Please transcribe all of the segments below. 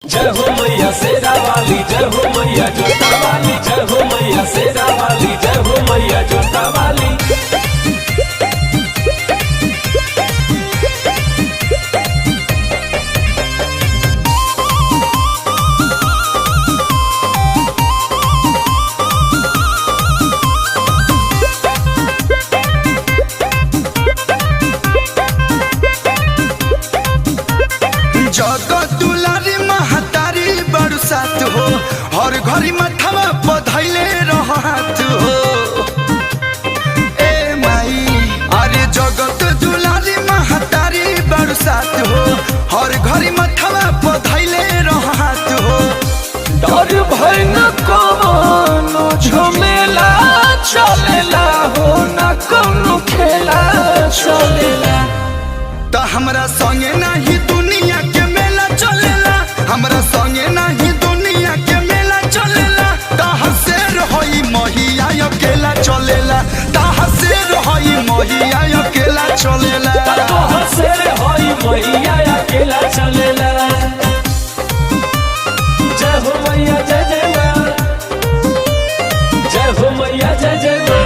जय हो मैया शेरा वाली, जय हो मैया जोता वाली, जय हो मैया शेरा वाली, जय हो मैया जोता वाली। जगत दुलारी महतारी बरसात हो, हर घड़ी मथवा बधैले रहत हो। ए माई अरे जगत दुलारी महतारी बरसात हो, हर घड़ी मथवा बधैले रहत हो। डर भय न कोनो झमेला चलेला हो, न कोनो खेला चलेला। त हमरा संगे नाही दुनिया के मेला चलेला, हमरा संगे नाही दुनिया के मेला चलेला। ताहा से रही महिया अकेला चलेला, ताहा से रही महिया अकेला चलेला। तोहर से होई मैया अकेला चलेला। जय हो मैया जय जय माँ, जय हो मैया जय जय माँ।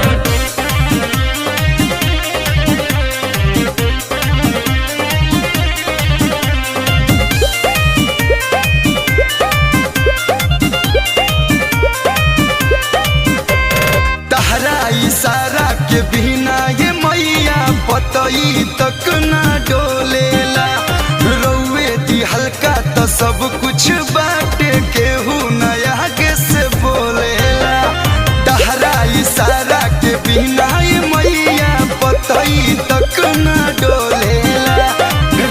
तहरा इशारा के बिना ये मैया पतई तक ना डोलेला। रौवे दी हल्का तो सब कुछ बाटे, केहू नया के से बोलेला। तहरा इशारा के बिना ये मैया पतई तक ना डोलेला।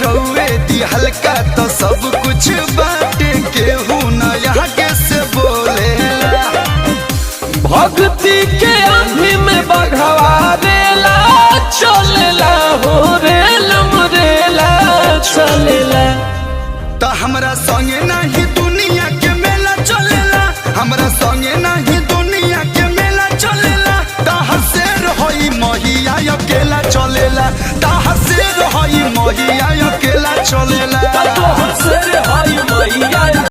रौवे दी हल्का तो सब कुछ बाटे, केहू नया के से बोलेला। भक्ति के आंधी में बघवा रेला चलेला हो, रेल मुरेला चलेला। त हमरा संगे नाही दुनिया के मेला चलेला, हमरा संगे नाही दुनिया के मेला चलेला। ताहा से रही महिया अकेला चलेला, ताहा से रही महिया अकेला चलेला। तोहर से होई मैया